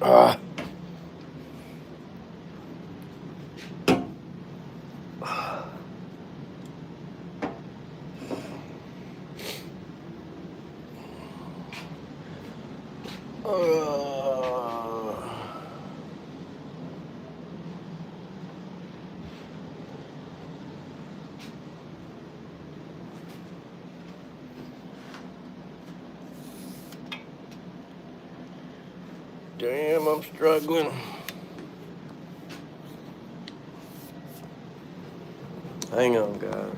Uh, damn, I'm struggling. Hang on, guys.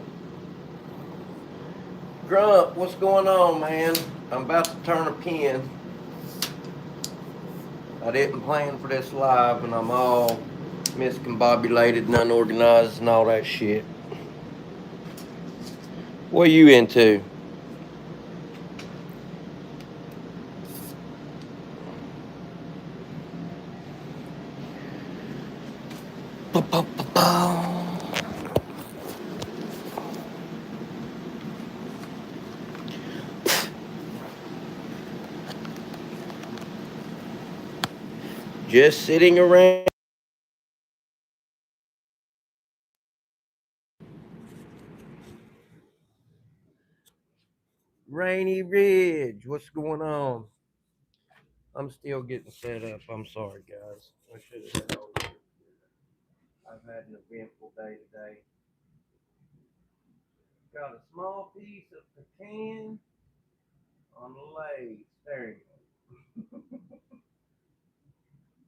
Grump, what's going on, man? I'm about to turn a pin. I didn't plan for this live, and I'm all miscombobulated and unorganized and all that shit. What are you into? Just sitting around. Rainy Ridge, what's going on? I'm still getting set up. I'm sorry, guys. I should have had all this. I've had an eventful day today. Got a small piece of pecan on the lathe. There you go.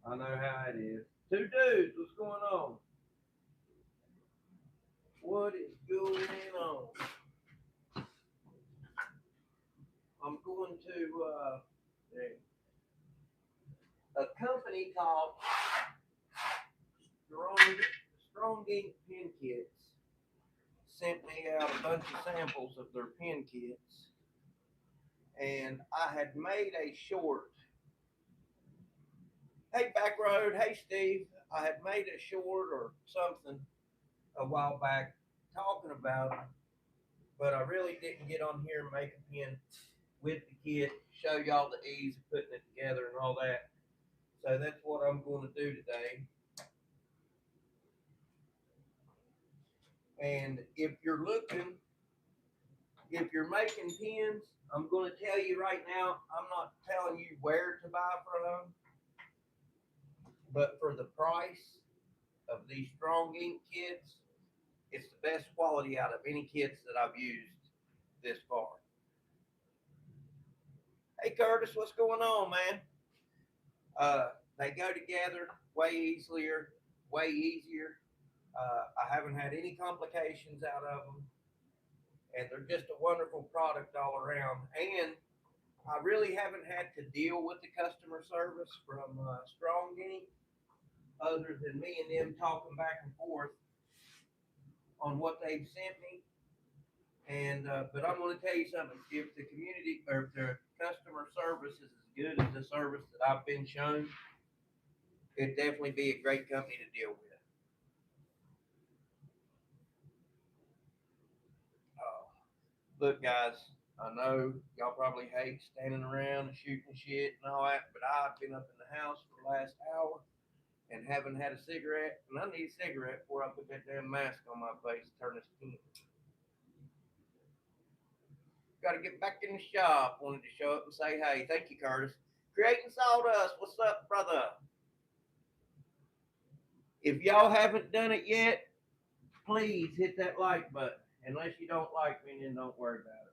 I know how it is. Two dudes, what's going on? What is going on? I'm going to a company called Strong Ink Pen Kits. Sent me out a bunch of samples of their pen kits, and I had made a short. Hey, Backroad. Hey, Steve. I had made a short or something a while back talking about it, but I really didn't get on here and make a pen with the kit, show y'all the ease of putting it together and all that. So that's what I'm going to do today. And if you're making pens, I'm going to tell you right now, I'm not telling you where to buy from, but for the price of these strong ink kits, it's the best quality out of any kits that I've used this far. Hey Curtis, what's going on, man? They go together way easier. I haven't had any complications out of them, and they're just a wonderful product all around. And I really haven't had to deal with the customer service from Strong Ink, other than me and them talking back and forth on what they've sent me. And but I'm going to tell you something. If the community or if the customer service is as good as the service that I've been shown, it'd definitely be a great company to deal with. Look, guys, I know y'all probably hate standing around and shooting shit and all that, but I've been up in the house for the last hour and haven't had a cigarette, and I need a cigarette before I put that damn mask on my face and turn this pink. Got to get back in the shop. Wanted to show up and say, hey, thank you, Curtis. Creating Sawdust, what's up, brother? If y'all haven't done it yet, please hit that like button. Unless you don't like me, then don't worry about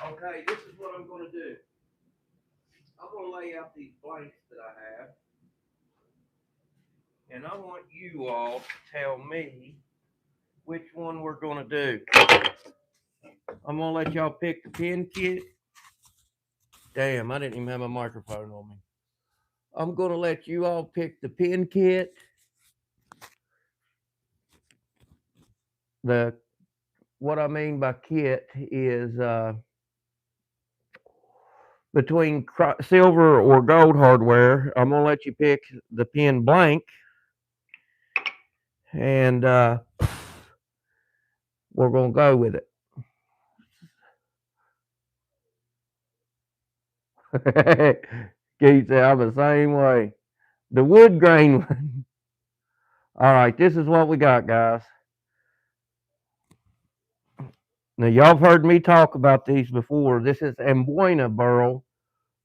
it. Okay, this is what I'm going to do. I'm going to lay out these blanks that I have, and I want you all to tell me which one we're going to do. I'm going to let y'all pick the pen kit. Damn, I didn't even have my microphone on me. I'm going to let you all pick the pen kit. The What I mean by kit is between silver or gold hardware. I'm going to let you pick the pen blank, and we're going to go with it. Keith said, I'm the same way. The wood grain one. All right, this is what we got, guys. Now, y'all have heard me talk about these before. This is Amboina burl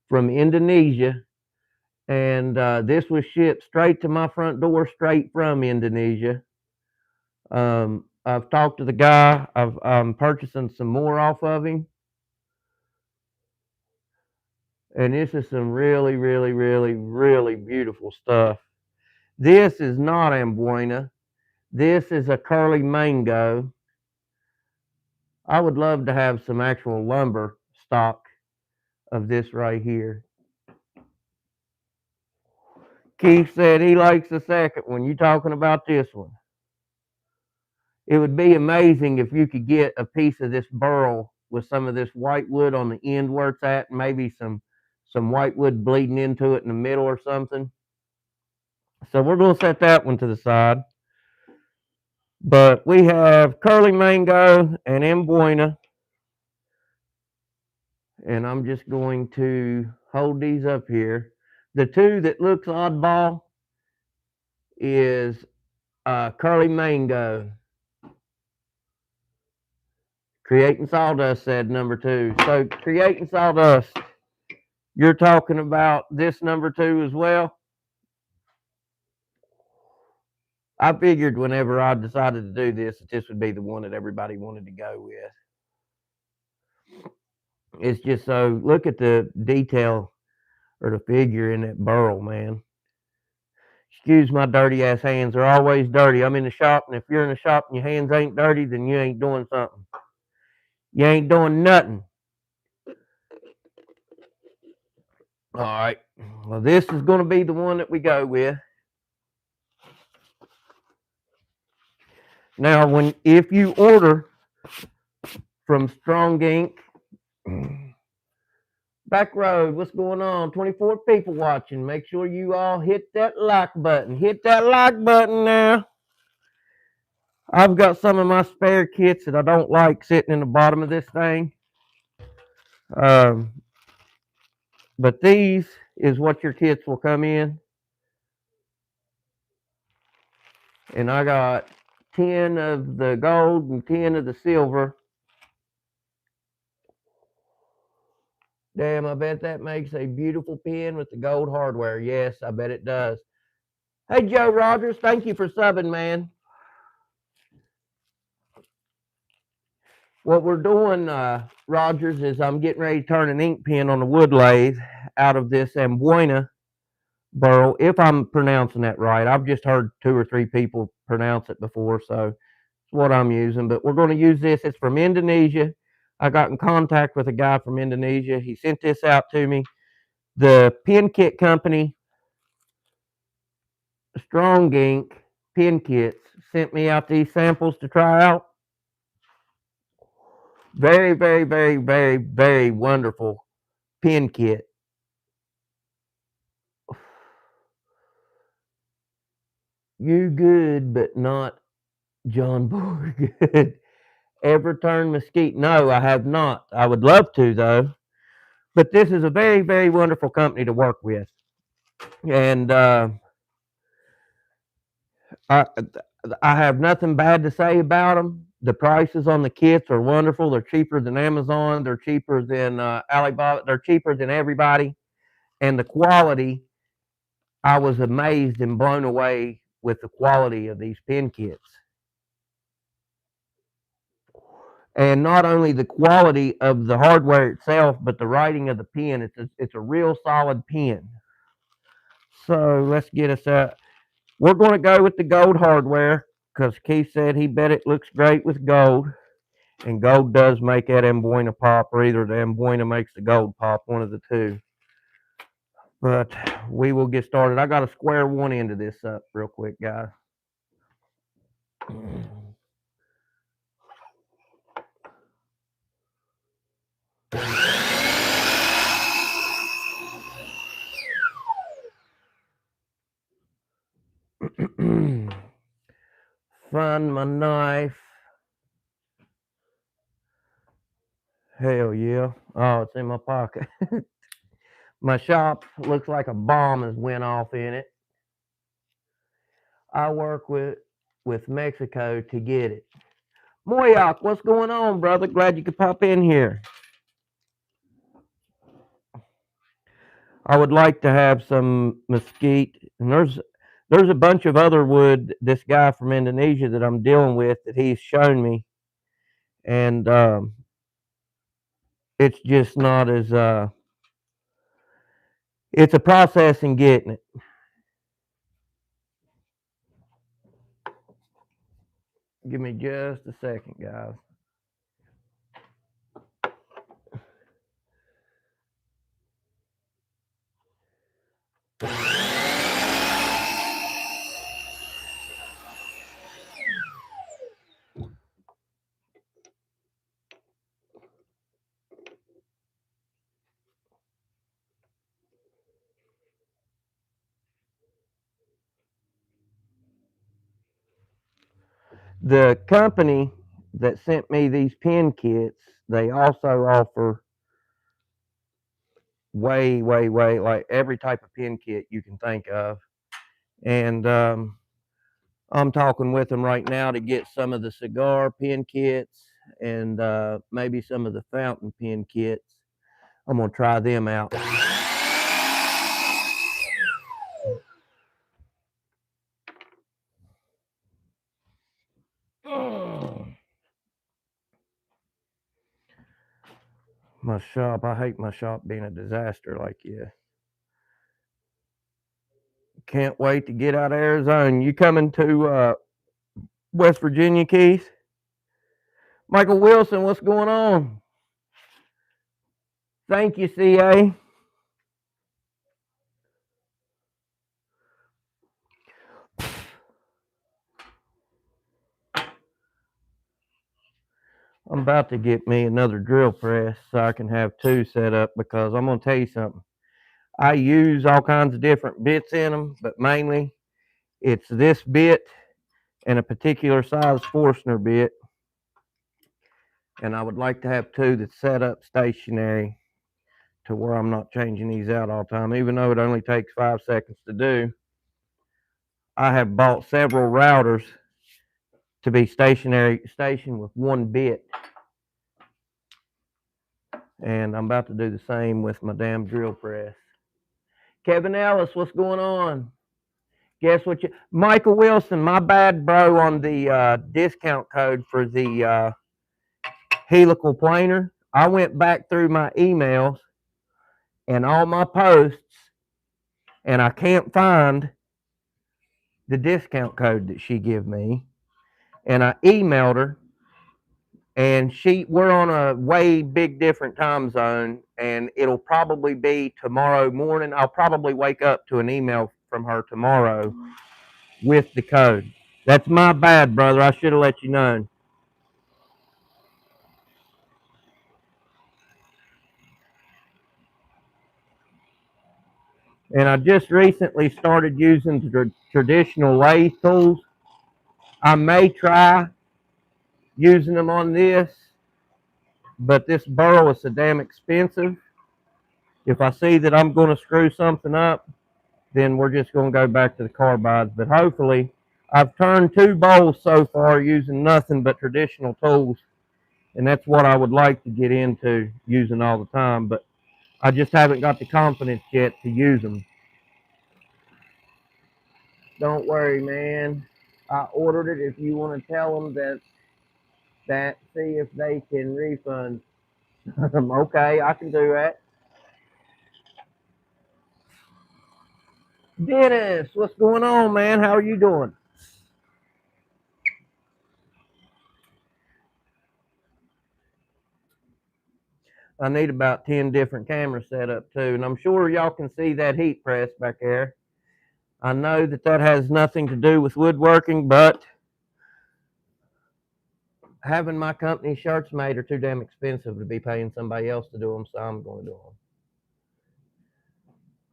from Indonesia. And this was shipped straight to my front door, straight from Indonesia. I've talked to the guy. I'm purchasing some more off of him. And this is some really, really, really, really beautiful stuff. This is not Amboina. This is a curly mango. I would love to have some actual lumber stock of this right here. Keith said he likes the second one. You talking about this one? It would be amazing if you could get a piece of this burl with some of this white wood on the end where it's at, and maybe some white wood bleeding into it in the middle or something. So we're going to set that one to the side. But we have curly mango and amboina, and I'm just going to hold these up here. The two that looks oddball is curly mango. Creating sawdust said number two. So creating sawdust, you're talking about this number two as well. I figured whenever I decided to do this, that this would be the one that everybody wanted to go with. It's just so look at the detail or the figure in that burl, man. Excuse my dirty ass hands. They're always dirty. I'm in the shop, and if you're in the shop and your hands ain't dirty, then you ain't doing something. You ain't doing nothing. All right. Well, this is going to be the one that we go with. Now, if you order from Strong Ink, Back Road, what's going on? 24 people watching. Make sure you all hit that like button. Hit that like button now. I've got some of my spare kits that I don't like sitting in the bottom of this thing. Um, but these is what your kits will come in. And I got 10 of the gold and 10 of the silver. Damn, I bet that makes a beautiful pen with the gold hardware. Yes, I bet it does. Hey, Joe Rogers, thank you for subbing, man. What we're doing, Rogers, is I'm getting ready to turn an ink pen on the wood lathe out of this Amboina burl, if I'm pronouncing that right. I've just heard 2 or 3 people pronounce it before, so it's what I'm using. But we're going to use this. It's from Indonesia. I got in contact with a guy from Indonesia. He sent this out to me. The pen kit company, Strong Ink pen kits, sent me out these samples to try out. Very, very, very, very, very wonderful pen kit. You good, but not John Boy good. Ever turned mesquite? No, I have not. I would love to, though. But this is a very, very wonderful company to work with. And I, I have nothing bad to say about them. The prices on the kits are wonderful. They're cheaper than Amazon. They're cheaper than Alibaba. They're cheaper than everybody. And the quality, I was amazed and blown away with the quality of these pen kits. And not only the quality of the hardware itself, but the writing of the pen. It's a real solid pen. So let's get us out. We're going to go with the gold hardware because Keith said he bet it looks great with gold. And gold does make that Amboina pop, or either the Amboina makes the gold pop, one of the two. But we will get started. I got to square one end of this up real quick, guys. Find my knife. Hell yeah. Oh, it's in my pocket. My shop looks like a bomb has went off in it. I work with Mexico to get it. Moyak, what's going on, brother? Glad you could pop in here. I would like to have some mesquite, and there's a bunch of other wood. This guy from Indonesia that I'm dealing with that he's shown me, and it's just not as it's a process in getting it. Give me just a second, guys. The company that sent me these pin kits, they also offer way like every type of pin kit you can think of, and I'm talking with them right now to get some of the cigar pin kits and maybe some of the fountain pin kits. I'm gonna try them out. My shop, I hate my shop being a disaster like this. Can't wait to get out of Arizona. You coming to West Virginia, Keith? Michael Wilson, what's going on? Thank you, CA. I'm about to get me another drill press so I can have two set up, because I'm going to tell you something. I use all kinds of different bits in them, but mainly it's this bit and a particular size Forstner bit. And I would like to have two that's set up stationary to where I'm not changing these out all the time, even though it only takes 5 seconds to do. I have bought several routers to be stationed with one bit. And I'm about to do the same with my damn drill press. Kevin Ellis, what's going on? Guess what Michael Wilson, my bad, bro, on the discount code for the helical planer. I went back through my emails and all my posts, and I can't find the discount code that she gave me. And I emailed her, and we're on a way big different time zone, and it'll probably be tomorrow morning. I'll probably wake up to an email from her tomorrow with the code. That's my bad, brother. I should have let you know. And I just recently started using the traditional lathe tools. I may try using them on this, but this burl is so damn expensive. If I see that I'm going to screw something up, then we're just going to go back to the carbides. But hopefully, I've turned 2 bowls so far using nothing but traditional tools, and that's what I would like to get into using all the time. But I just haven't got the confidence yet to use them. Don't worry, man. I ordered it. If you want to tell them see if they can refund. Okay, I can do that. Dennis, what's going on, man? How are you doing? I need about 10 different cameras set up too, and I'm sure y'all can see that heat press back there. I know that has nothing to do with woodworking, but having my company shirts made are too damn expensive to be paying somebody else to do them, so I'm going to do them.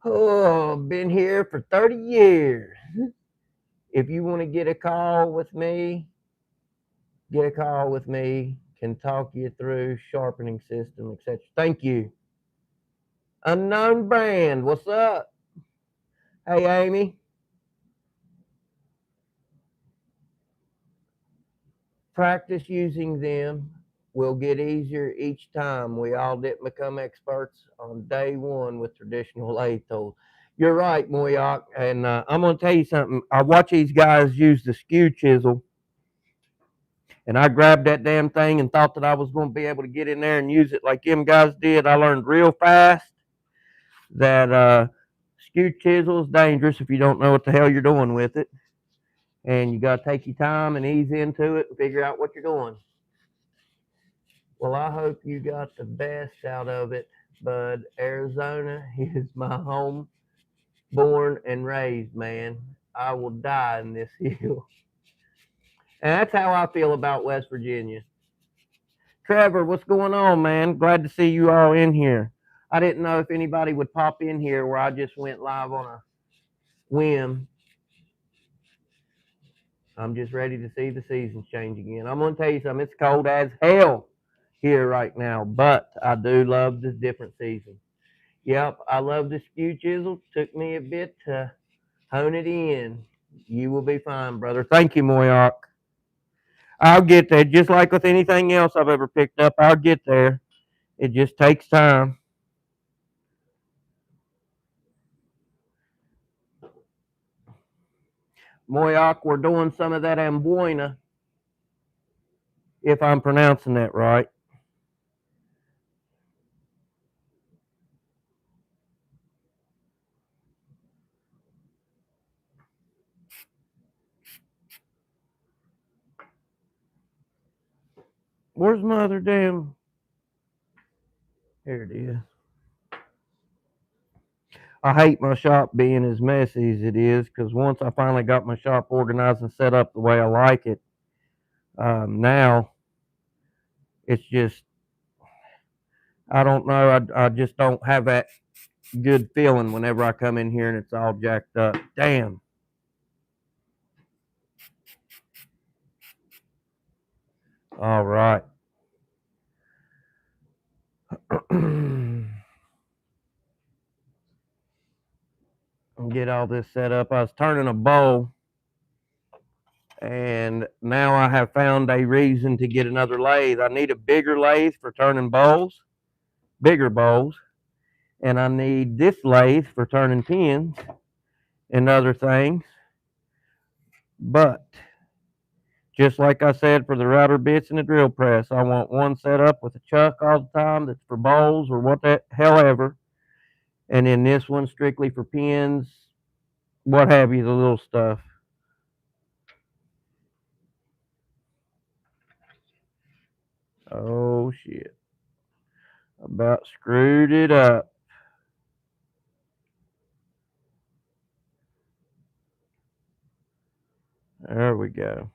Oh, been here for 30 years. If you want to get a call with me, can talk you through sharpening system, etc. Thank you. Unknown brand, what's up? Hey, Amy. Practice using them will get easier each time. We all didn't become experts on day one with traditional lathe tools. You're right, Moyak. And I'm going to tell you something. I watch these guys use the skew chisel, and I grabbed that damn thing and thought that I was going to be able to get in there and use it like them guys did. I learned real fast that skew chisel is dangerous if you don't know what the hell you're doing with it. And you got to take your time and ease into it and figure out what you're doing. Well, I hope you got the best out of it, bud. Arizona is my home, born and raised, man. I will die in this hill. And that's how I feel about West Virginia. Trevor, what's going on, man? Glad to see you all in here. I didn't know if anybody would pop in here where I just went live on a whim. I'm just ready to see the seasons change again. I'm going to tell you something. It's cold as hell here right now, but I do love this different season. Yep, I love the skew chisel. Took me a bit to hone it in. You will be fine, brother. Thank you, Moyak. I'll get there. Just like with anything else I've ever picked up, I'll get there. It just takes time. Moyak, we're doing some of that amboina, if I'm pronouncing that right. Where's my other damn? Here it is. I hate my shop being as messy as it is because once I finally got my shop organized and set up the way I like it, now it's just, I don't know. I just don't have that good feeling whenever I come in here and it's all jacked up. Damn. All right. Get all this set up. I was turning a bowl, and now I have found a reason to get another lathe. I need a bigger lathe for turning bowls, bigger bowls, and I need this lathe for turning pins and other things. But just like I said for the router bits and the drill press, I want one set up with a chuck all the time that's for bowls or what that hell ever. And then this one strictly for pins, what have you, the little stuff. Oh shit. About screwed it up. There we go.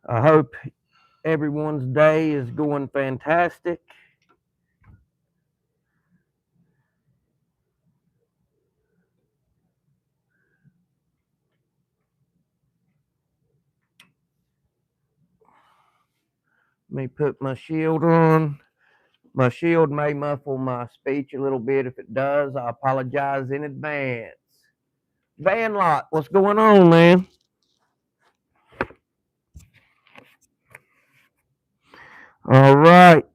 I hope everyone's day is going fantastic. Let me put my shield on. My shield may muffle my speech a little bit. If it does, I apologize in advance. Van Lot, what's going on, man? All right.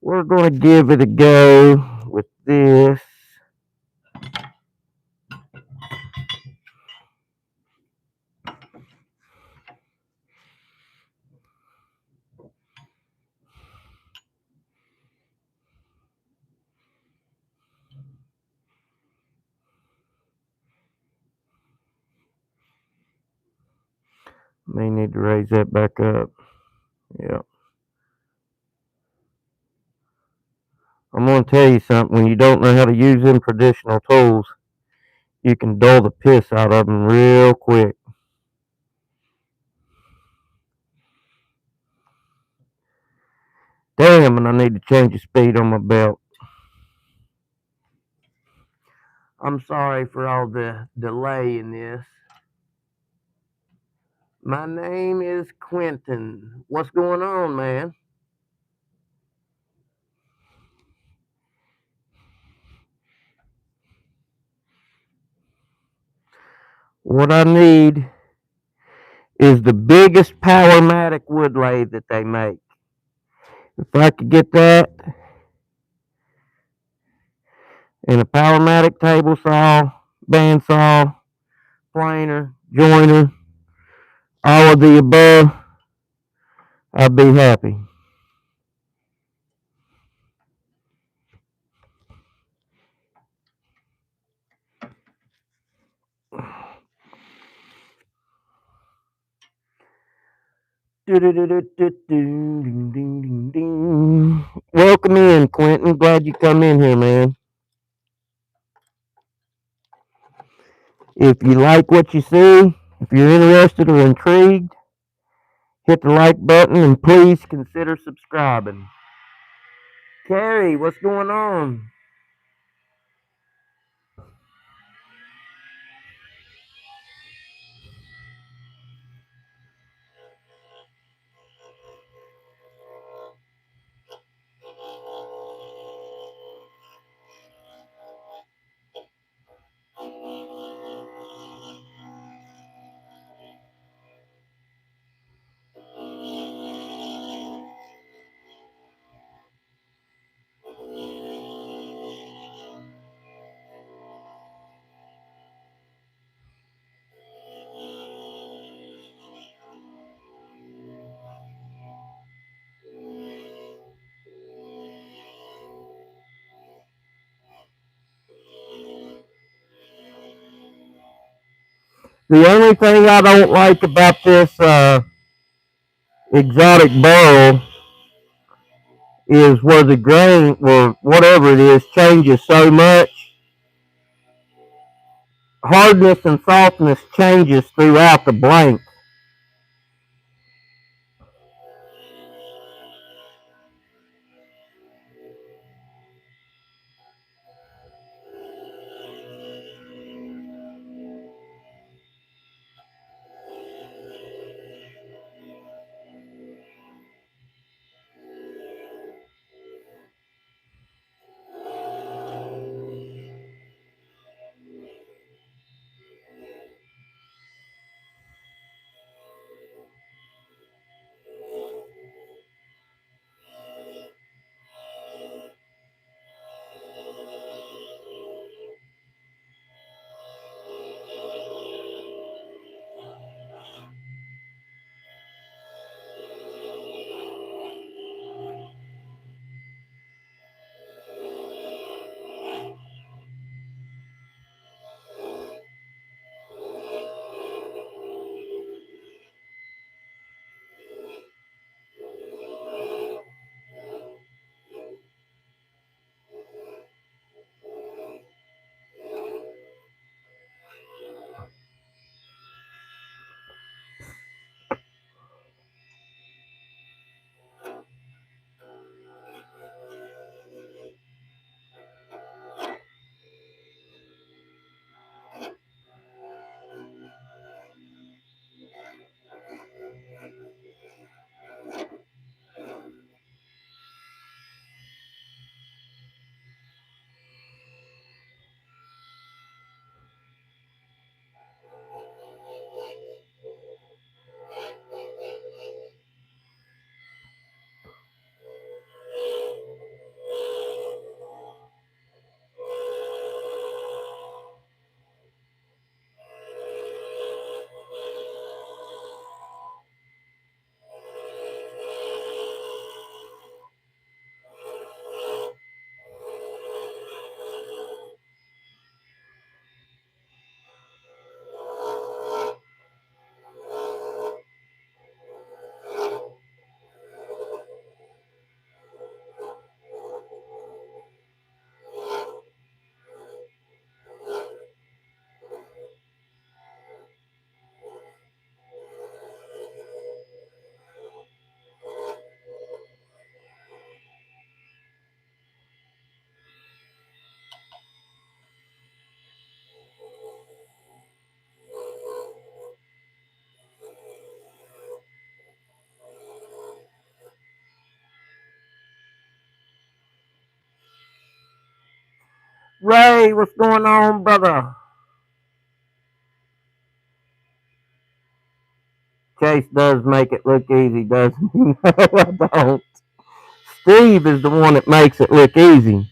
We're going to give it a go with this. May need to raise that back up. Yeah. I'm going to tell you something. When you don't know how to use them traditional tools, you can dull the piss out of them real quick. Damn, and I need to change the speed on my belt. I'm sorry for all the delay in this. My name is Quentin. What's going on, man? What I need is the biggest Powermatic wood lathe that they make. If I could get that and a Powermatic table saw, bandsaw, planer, joiner, all of the above, I'd be happy. Welcome in, Quentin. Glad you come in here, man. If you like what you see, if you're interested or intrigued, hit the like button and please consider subscribing. Carrie, what's going on? The only thing I don't like about this exotic burl is where the grain, or whatever it is, changes so much. Hardness and softness changes throughout the blank. Ray, what's going on, brother? Chase does make it look easy, doesn't he? No, I don't. Steve is the one that makes it look easy.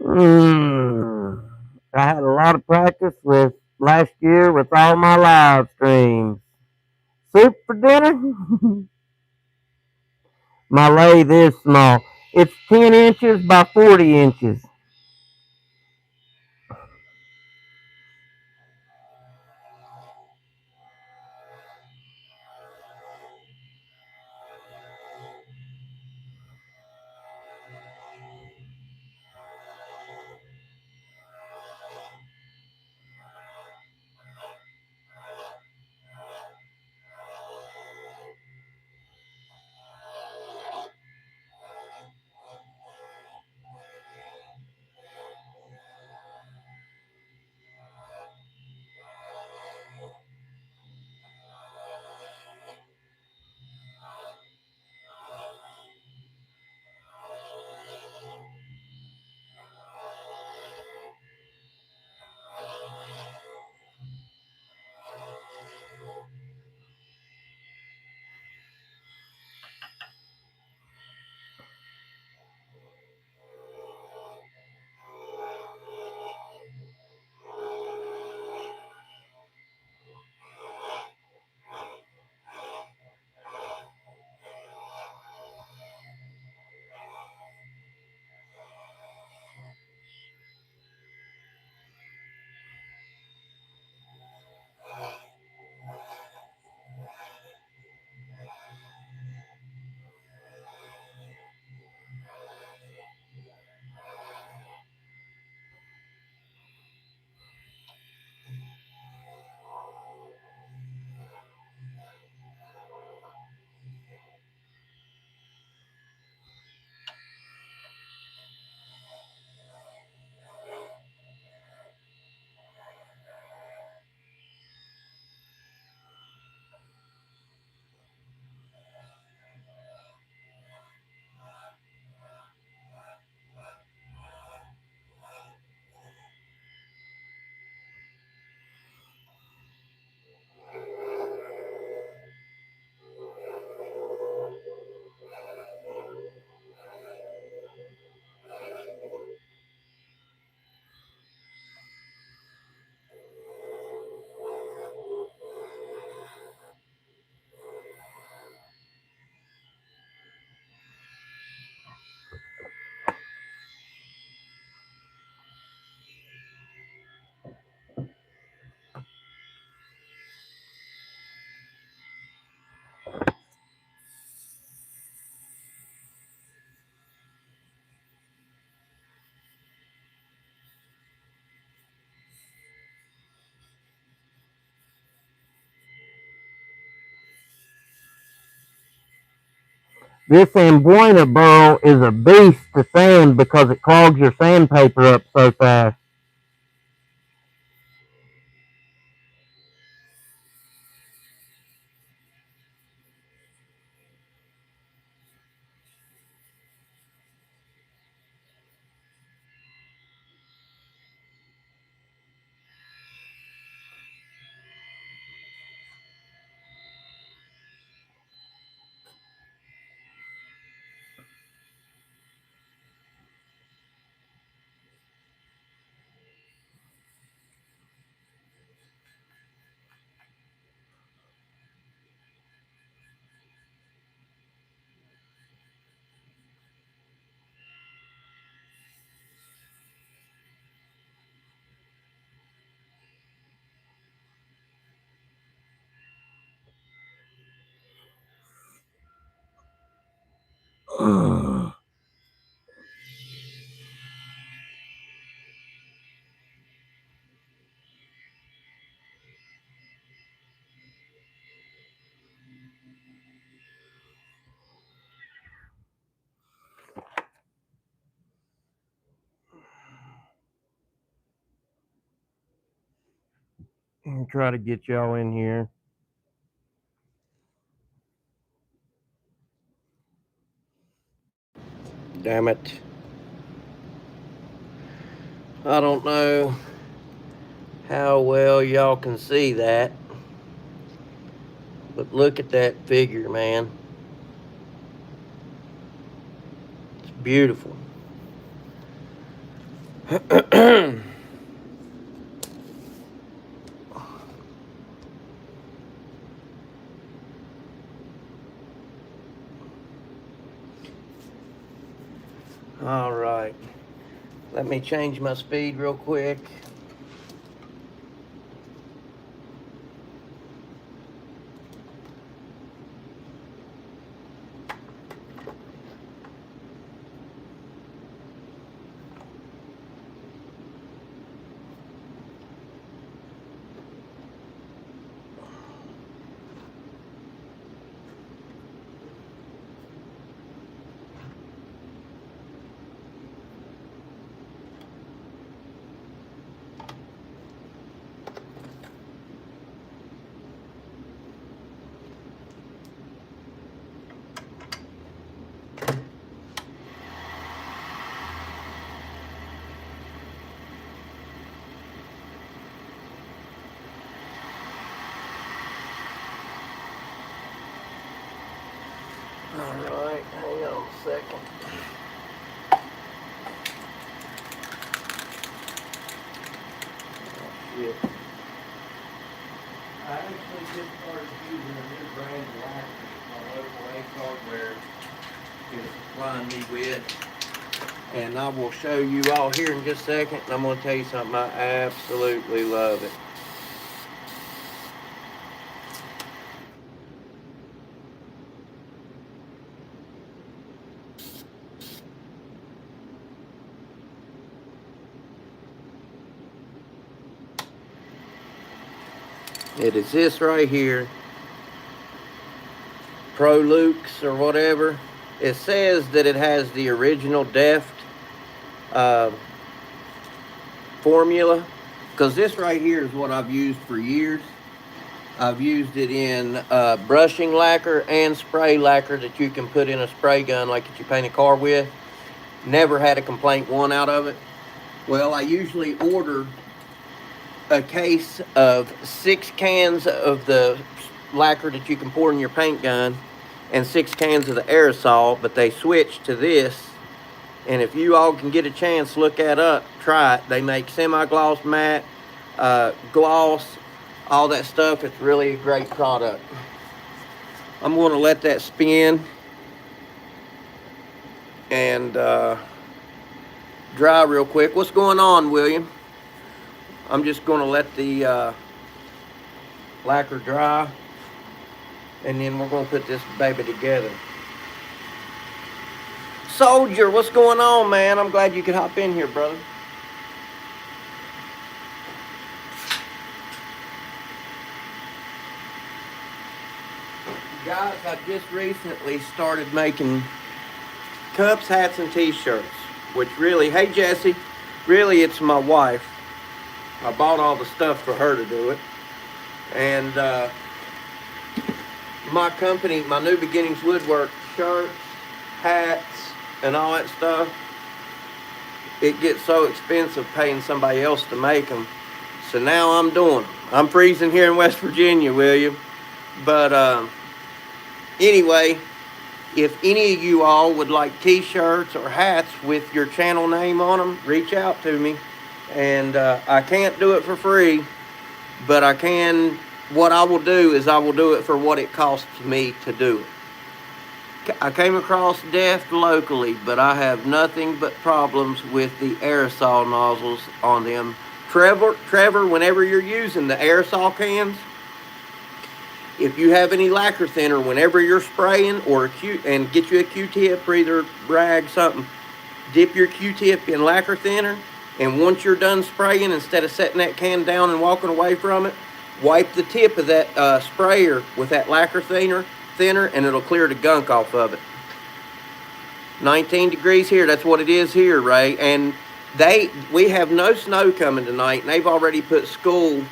Mm. I had a lot of practice with last year with all my live streams. Soup for dinner? My lathe is small. It's 10 inches by 40 inches. This Amboina burl is a beast to sand because it clogs your sandpaper up so fast. Try to get y'all in here. Damn it. I don't know how well y'all can see that, but look at that figure, man. It's beautiful. All right. Let me change my speed real quick. Alright, hang on a second. Oh, shit. I actually just started using a new brand of lacquer my local Ace Hardware is supplying me with. And I will show you all here in just a second. And I'm going to tell you something. I absolutely love it. It is this right here, Pro Lux or whatever. It says that it has the original Deft formula, because this right here is what I've used for years. I've used it in brushing lacquer and spray lacquer that you can put in a spray gun like that you paint a car with. Never had a complaint one out of it. Well, I usually order a case of 6 cans of the lacquer that you can pour in your paint gun and 6 cans of the aerosol, but they switched to this. And if you all can get a chance, look that up, try it. They make semi-gloss matte, gloss, all that stuff. It's really a great product. I'm going to let that spin and dry real quick. What's going on, William? I'm just going to let the lacquer dry, and then we're going to put this baby together. Soldier, what's going on, man? I'm glad you could hop in here, brother. Guys, I just recently started making cups, hats, and t-shirts, which really, hey Jesse, really it's my wife. I bought all the stuff for her to do it. And my company, my new Beginnings Woodworks shirts, hats, and all that stuff, it gets so expensive paying somebody else to make them. So now I'm doing them. I'm freezing here in West Virginia, William. But anyway, if any of you all would like t-shirts or hats with your channel name on them, reach out to me. And I can't do it for free, but I can. What I will do is I will do it for what it costs me to do it. I came across Deft locally, but I have nothing but problems with the aerosol nozzles on them. Trevor, whenever you're using the aerosol cans, If you have any lacquer thinner, whenever you're spraying and get you a Q-tip or either rag, something, dip your Q-tip in lacquer thinner, and once you're done spraying, instead of setting that can down and walking away from it, wipe the tip of that sprayer with that lacquer thinner, and it'll clear the gunk off of it. 19 degrees here, that's what it is here, Ray. And we have no snow coming tonight, and they've already put school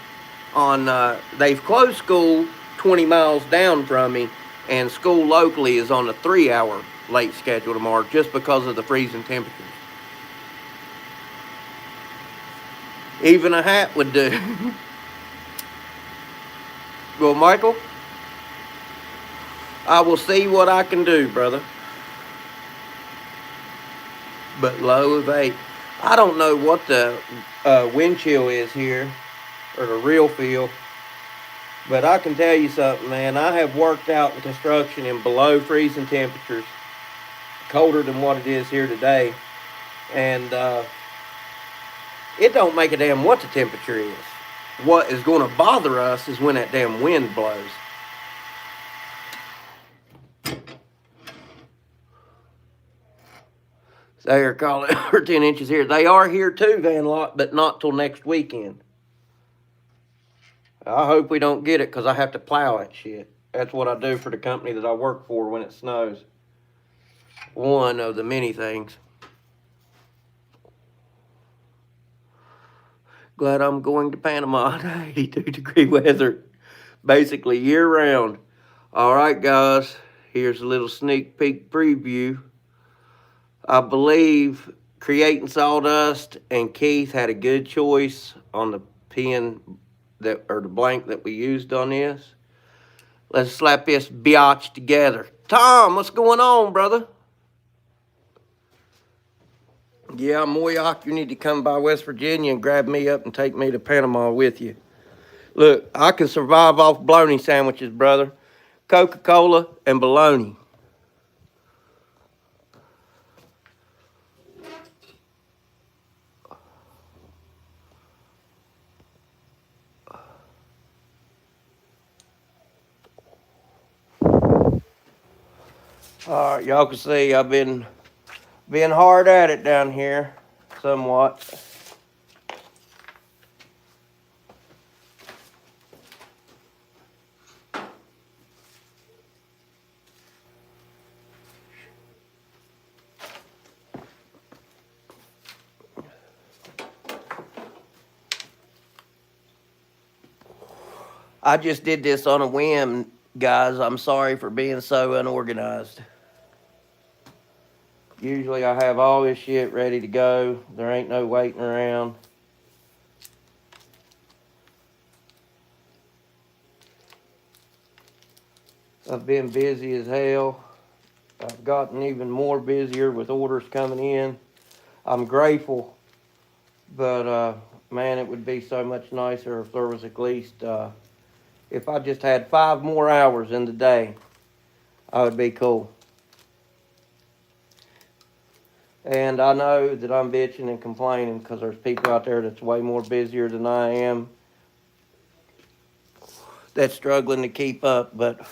on, they've closed school 20 miles down from me, and school locally is on a 3-hour late schedule tomorrow just because of the freezing temperatures. Even a hat would do. Well, Michael, I will see what I can do, brother. But low of 8. I don't know what the wind chill is here, or the real feel. But I can tell you something, man. I have worked out in construction in below freezing temperatures, colder than what it is here today. And it don't make a damn what the temperature is. What is going to bother us is when that damn wind blows. They are calling for 10 inches here. They are here too, Van Lot, but not till next weekend. I hope we don't get it because I have to plow that shit. That's what I do for the company that I work for when it snows. One of the many things. Glad I'm going to Panama in 82-degree weather, basically year-round. All right, guys, here's a little sneak peek preview. I believe Creating Sawdust and Keith had a good choice on the pen or the blank that we used on this. Let's slap this biatch together. Tom, what's going on, brother? Yeah, Moyoc, you need to come by West Virginia and grab me up and take me to Panama with you. Look, I can survive off bologna sandwiches, brother. Coca-Cola and bologna. All right, y'all can see I've been hard at it down here, somewhat. I just did this on a whim, guys. I'm sorry for being so unorganized. Usually I have all this shit ready to go. There ain't no waiting around. I've been busy as hell. I've gotten even more busier with orders coming in. I'm grateful, but man, it would be so much nicer if there was at least, if I just had 5 more hours in the day, I would be cool. And I know that I'm bitching and complaining because there's people out there that's way more busier than I am that's struggling to keep up, but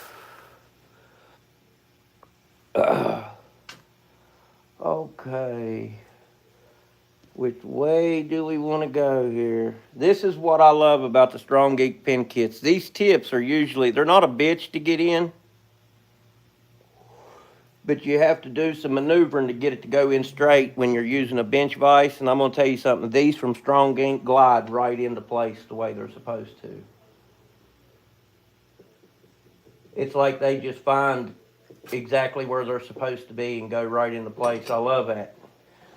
okay. Which way do we want to go here? This is what I love about the Strong Geek pen kits. These tips are usually, they're not a bitch to get in, but you have to do some maneuvering to get it to go in straight when you're using a bench vise. And I'm going to tell you something. These from Strong Geek glide right into place the way they're supposed to. It's like they just find exactly where they're supposed to be and go right into place. I love that.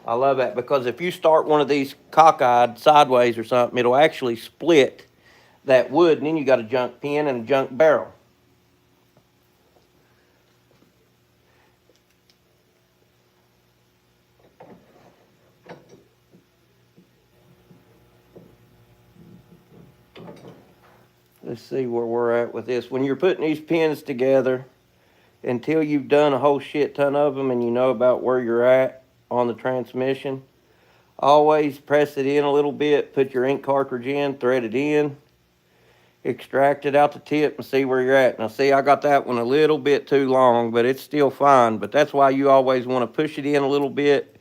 I love that because if you start one of these cockeyed sideways or something, it'll actually split that wood, and then you got a junk pen and a junk barrel. Let's see where we're at with this. When you're putting these pens together, until you've done a whole shit ton of them and you know about where you're at on the transmission, always press it in a little bit, put your ink cartridge in, thread it in. Extract it out the tip and see where you're at. Now see, I got that one a little bit too long, but it's still fine. But that's why you always want to push it in a little bit,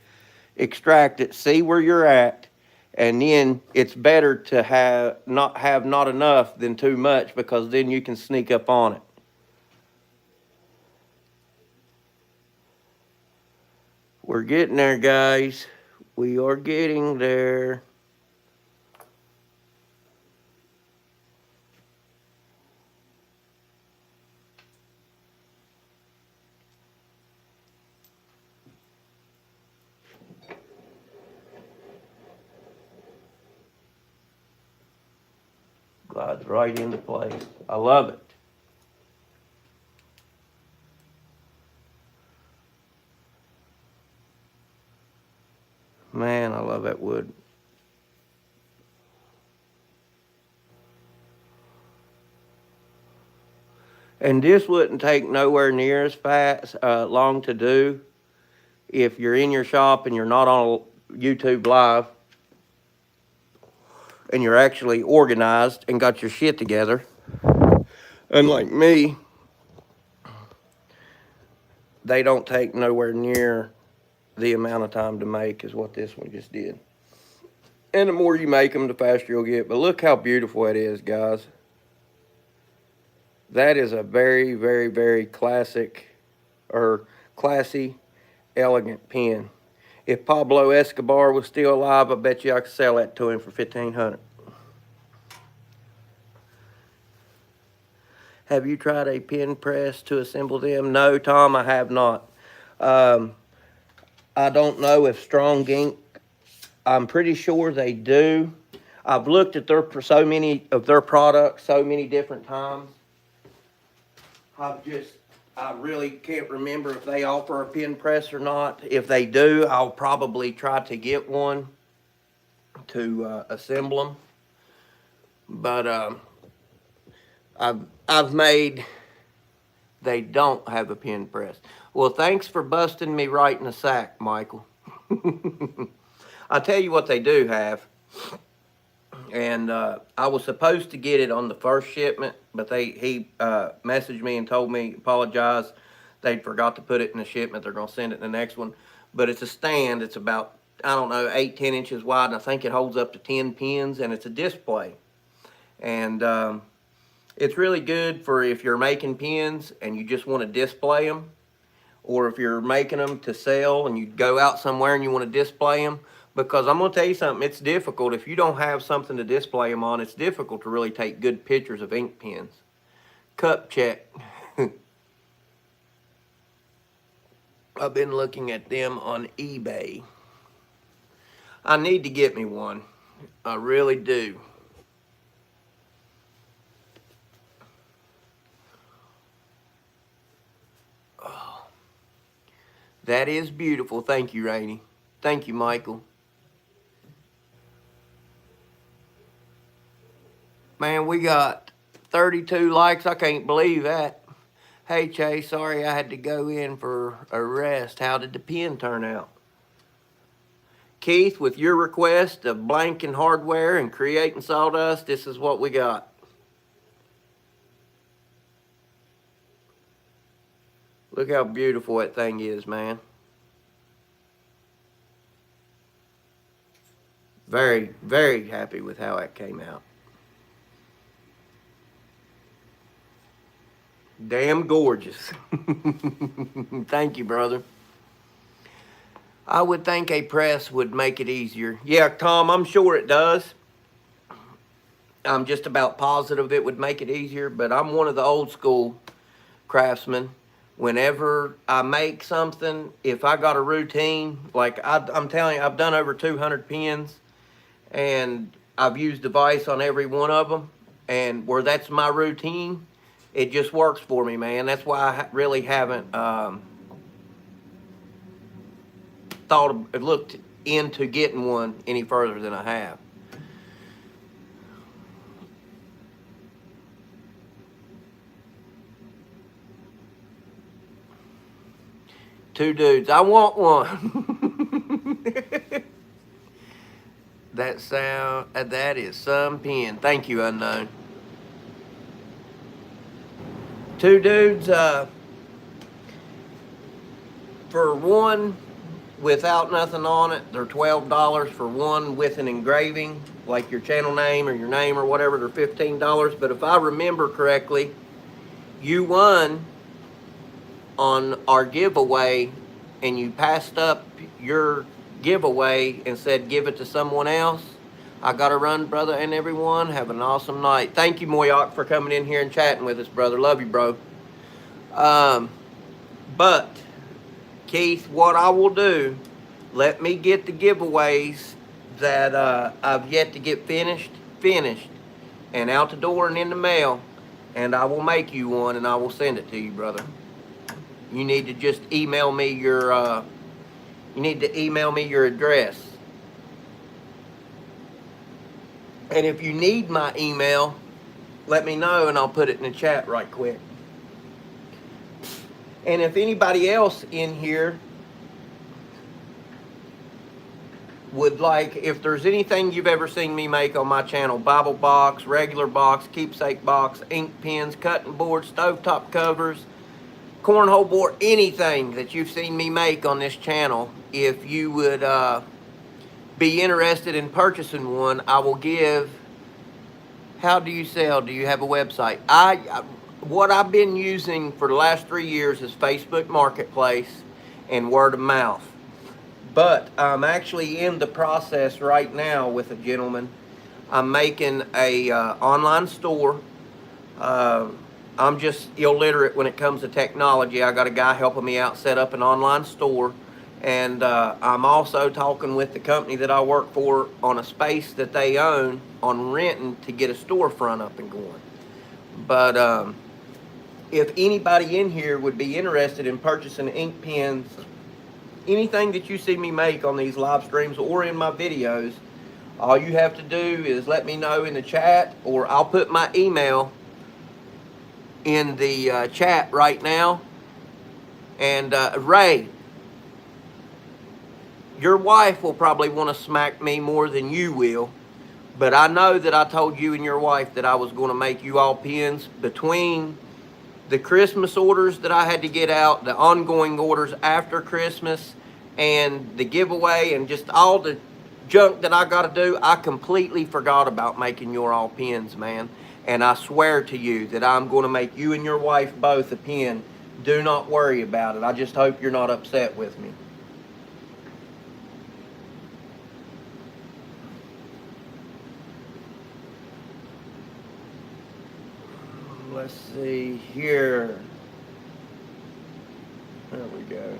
extract it, see where you're at, and then it's better to have not enough than too much, because then you can sneak up on it. We're getting there, guys. We are getting there. Glides right into place. I love it. Man, I love that wood. And this wouldn't take nowhere near as fast, long to do if you're in your shop and you're not on YouTube Live and you're actually organized and got your shit together. Unlike me, they don't take nowhere near the amount of time to make as what this one just did. And the more you make them, the faster you'll get. But look how beautiful it is, guys. That is a very, very, very classic or classy, elegant pen. If Pablo Escobar was still alive, I bet you I could sell that to him for $1,500. Have you tried a pen press to assemble them? No, Tom, I have not. I don't know if Strong Ink, I'm pretty sure they do. I've looked at so many of their products so many different times. I really can't remember if they offer a pen press or not. If they do, I'll probably try to get one to assemble them. But I've made, they don't have a pen press. Well, thanks for busting me right in the sack, Michael. I'll tell you what they do have. And I was supposed to get it on the first shipment, but he messaged me and told me, apologize, they forgot to put it in the shipment. They're going to send it in the next one. But it's a stand. It's about, I don't know, 8-10 inches wide, and I think it holds up to 10 pens, and it's a display. And it's really good for if you're making pens and you just want to display them, or if you're making them to sell and you go out somewhere and you want to display them. Because I'm going to tell you something, it's difficult. If you don't have something to display them on, it's difficult to really take good pictures of ink pens. Cup check. I've been looking at them on eBay. I need to get me one. I really do. Oh, that is beautiful. Thank you, Rainey. Thank you, Michael. Man, we got 32 likes. I can't believe that. Hey, Chase, sorry I had to go in for a rest. How did the pen turn out? Keith, with your request of blanking hardware and creating sawdust, this is what we got. Look how beautiful that thing is, man. Very, very happy with how that came out. Damn gorgeous. Thank you, brother. I would think a press would make it easier. Yeah, Tom, I'm sure it does. I'm just about positive it would make it easier, but I'm one of the old school craftsmen. Whenever I make something, if I got a routine, like I'm telling you, I've done over 200 pens, and I've used the vise on every one of them, and where that's my routine, it just works for me, man. That's why I really haven't looked into getting one any further than I have. Two dudes. I want one. That is some pen. Thank you, Unknown. two dudes, for one without nothing on it, they're $12. For one with an engraving, like your channel name or your name or whatever, they're $15. But if I remember correctly, you won on our giveaway and you passed up your giveaway and said give it to someone else. I gotta run, brother, and everyone. Have an awesome night. Thank you, Moyoc, for coming in here and chatting with us, brother. Love you, bro. But Keith, what I will do, let me get the giveaways that I've yet to get finished, and out the door and in the mail, and I will make you one and I will send it to you, brother. You need to just email me your address. And if you need my email, let me know and I'll put it in the chat right quick. And if anybody else in here would like, if there's anything you've ever seen me make on my channel, Bible box, regular box, keepsake box, ink pens, cutting board, stovetop covers, cornhole board, anything that you've seen me make on this channel, if you would be interested in purchasing one, I will give. How do you sell? Do you have a website? What I've been using for the last 3 years is Facebook Marketplace and word of mouth. But I'm actually in the process right now with a gentleman. I'm making a online store. I'm just illiterate when it comes to technology. I got a guy helping me out set up an online store. And I'm also talking with the company that I work for on a space that they own on renting to get a storefront up and going. But if anybody in here would be interested in purchasing ink pens, anything that you see me make on these live streams or in my videos, all you have to do is let me know in the chat, or I'll put my email in the chat right now. And Ray, your wife will probably want to smack me more than you will, but I know that I told you and your wife that I was going to make you all pens. Between the Christmas orders that I had to get out, the ongoing orders after Christmas, and the giveaway, and just all the junk that I got to do, I completely forgot about making your all pens, man. And I swear to you that I'm going to make you and your wife both a pen. Do not worry about it. I just hope you're not upset with me. Let's see here. There we go.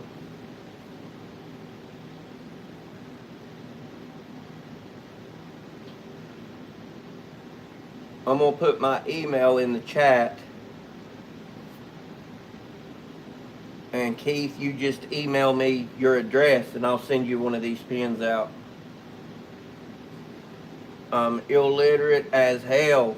I'm going to put my email in the chat. And Keith, you just email me your address and I'll send you one of these pens out. I'm illiterate as hell.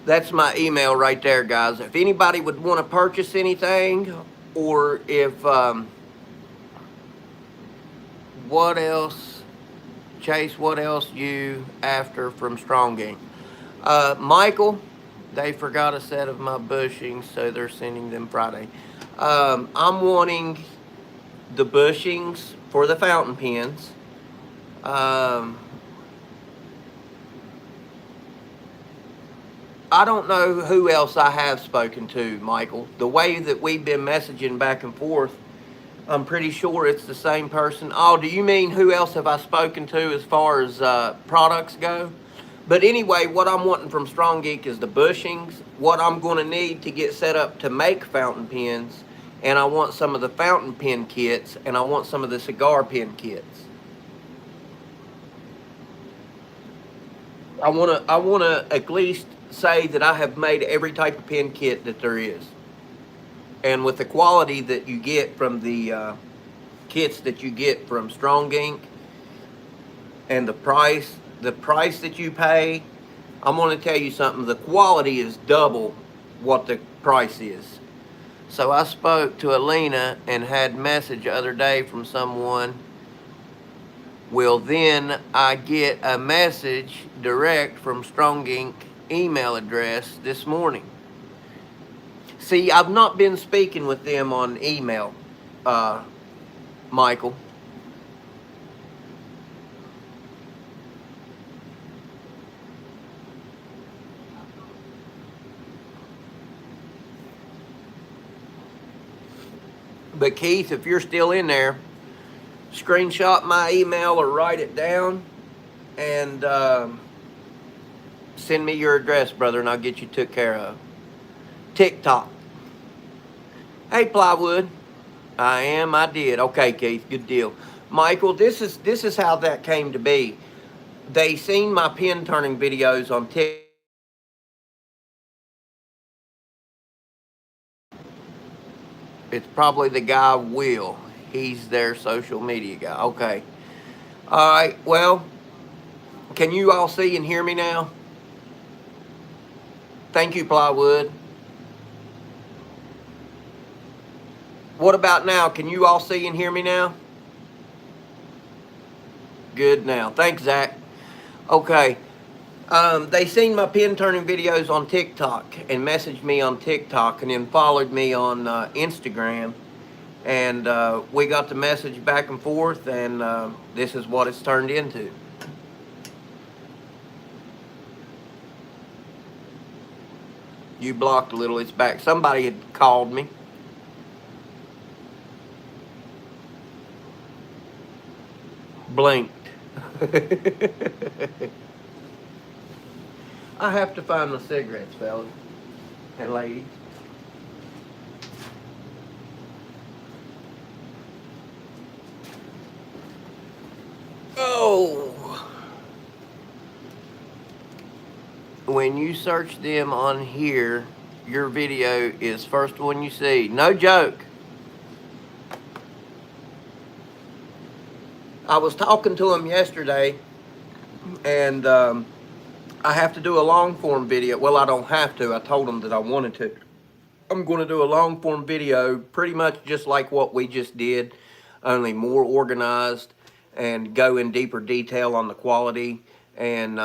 That's my email right there, guys. If anybody would want to purchase anything, or if, what else, Chase, what else you after from Strong Ink? Michael, they forgot a set of my bushings, so they're sending them Friday. I'm wanting the bushings for the fountain pens. I don't know who else I have spoken to, Michael. The way that we've been messaging back and forth, I'm pretty sure it's the same person. Oh, do you mean who else have I spoken to as far as products go? But anyway, what I'm wanting from Strong Geek is the bushings, what I'm going to need to get set up to make fountain pens, and I want some of the fountain pen kits, and I want some of the cigar pen kits. I want to at least say that I have made every type of pen kit that there is. And with the quality that you get from the kits that you get from Strong Ink, and the price that you pay, I'm going to tell you something. The quality is double what the price is. So I spoke to Alina and had message the other day from someone. Well, then I get a message direct from Strong Inc. email address this morning. See, I've not been speaking with them on email, uh, Michael. But Keith, if you're still in there, screenshot my email or write it down and send me your address, brother, and I'll get you took care of. TikTok. Hey, Plywood. I am. I did. Okay, Keith. Good deal. Michael, this is how that came to be. They seen my pin turning videos on TikTok. It's probably the guy Will. He's their social media guy. Okay. All right. Well, can you all see and hear me now? Thank you, Plywood. What about now? Can you all see and hear me now? Good now. Thanks, Zach. Okay. They seen my pin turning videos on TikTok and messaged me on TikTok and then followed me on Instagram. And we got the message back and forth, and this is what it's turned into. You blocked a little, it's back. Somebody had called me. Blinked. I have to find my cigarettes, fellas and ladies. Oh. When you search them on here, your video is first one you see. No joke. I was talking to him yesterday, and I have to do a long form video. Well, I don't have to. I told him that I wanted to. I'm going to do a long form video, pretty much just like what we just did, only more organized and go in deeper detail on the quality and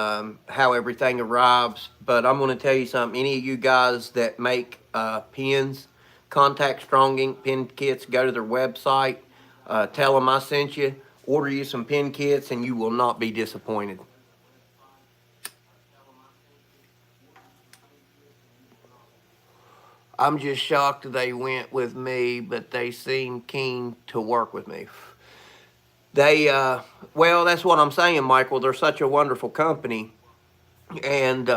how everything arrives. But I'm going to tell you something. Any of you guys that make pins, contact Strong Ink Pin Kits. Go to their website. Tell them I sent you. Order you some pin kits, and you will not be disappointed. I'm just shocked they went with me, but they seem keen to work with me. They, well, that's what I'm saying, Michael. They're such a wonderful company. And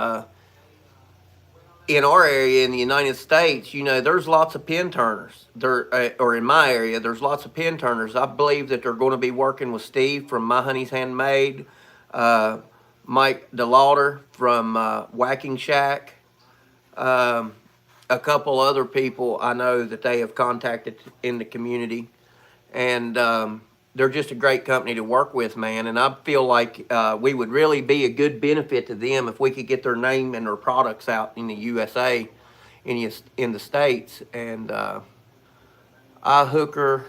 in our area in the United States, you know, there's lots of pin turners. There, or in my area, there's lots of pin turners. I believe that they're going to be working with Steve from My Honey's Handmade, uh, Mike DeLauder from Whacking Shack, um, a couple other people I know that they have contacted in the community, and they're just a great company to work with, man. And I feel like we would really be a good benefit to them if we could get their name and their products out in the USA, in the states. And I hook her,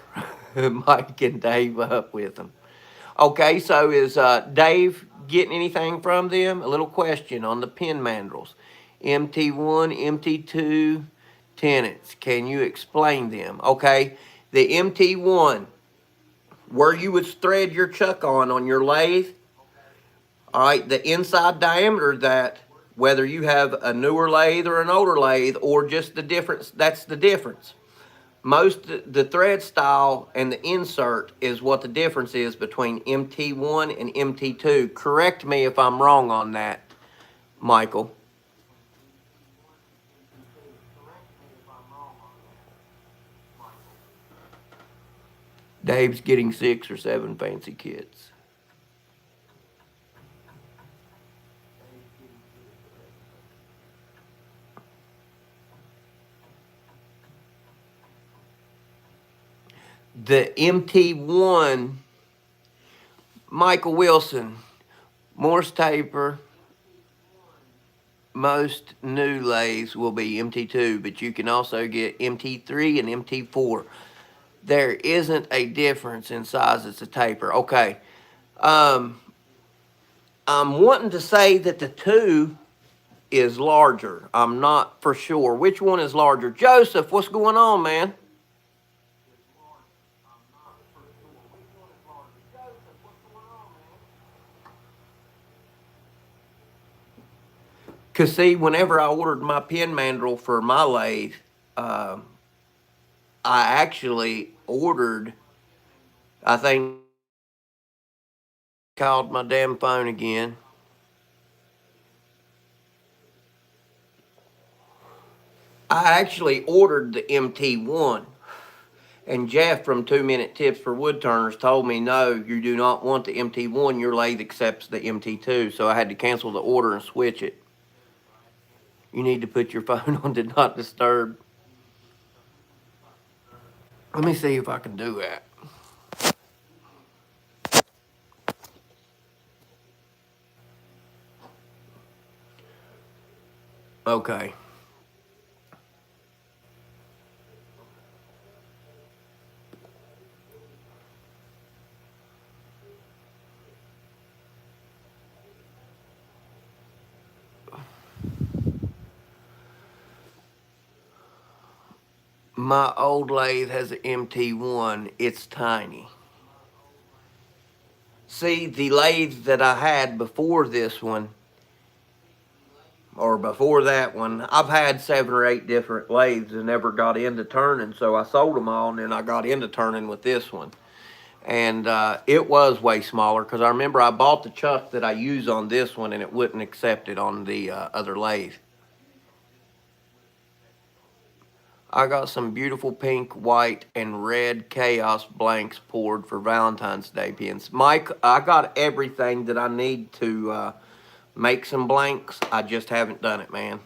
Mike and Dave up with them. Okay, so is Dave getting anything from them? A little question on the pin mandrels. MT1, MT2 tenants. Can you explain them? Okay, the MT1, where you would thread your chuck on your lathe. All right, the inside diameter of that, whether you have a newer lathe or an older lathe, or just the difference, that's the difference. Most the thread style and the insert is what the difference is between MT1 and MT2. Correct me if I'm wrong on that, Michael. Dave's getting 6 or 7 fancy kits. The MT1, Michael Wilson, Morse taper, most new lathes will be MT2, but you can also get MT3 and MT4. There isn't a difference in sizes of taper. Okay. Um, I'm wanting to say that the 2 is larger. I'm not for sure. Which one is larger? Joseph, what's going on, man? Because, see, whenever I ordered my pin mandrel for my lathe, uh, I actually ordered, I think, called my damn phone again. I actually ordered the MT1. And Jeff from 2 Minute Tips for Wood Turners told me, no, you do not want the MT1. Your lathe accepts the MT2. So I had to cancel the order and switch it. You need to put your phone on Do Not Disturb. Let me see if I can do that. Okay. My old lathe has an MT1. It's tiny. See, the lathe that I had before this one, or before that one, I've had 7 or 8 different lathes and never got into turning, so I sold them all, and then I got into turning with this one. And it was way smaller because I remember I bought the chuck that I use on this one, and it wouldn't accept it on the other lathe. I got some beautiful pink, white, and red Chaos blanks poured for Valentine's Day pins. Mike, I got everything that I need to make some blanks. I just haven't done it, man.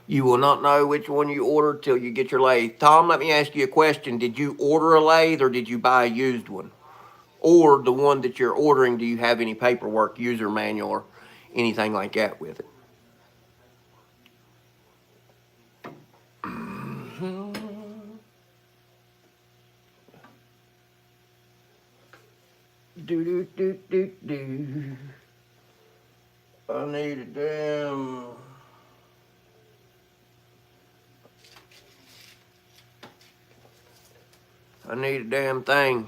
You will not know which one you ordered till you get your lathe. Tom, let me ask you a question. Did you order a lathe or did you buy a used one? Or the one that you're ordering, do you have any paperwork, user manual, or anything like that with it? Do do do do do. I need a damn. I need a damn thing.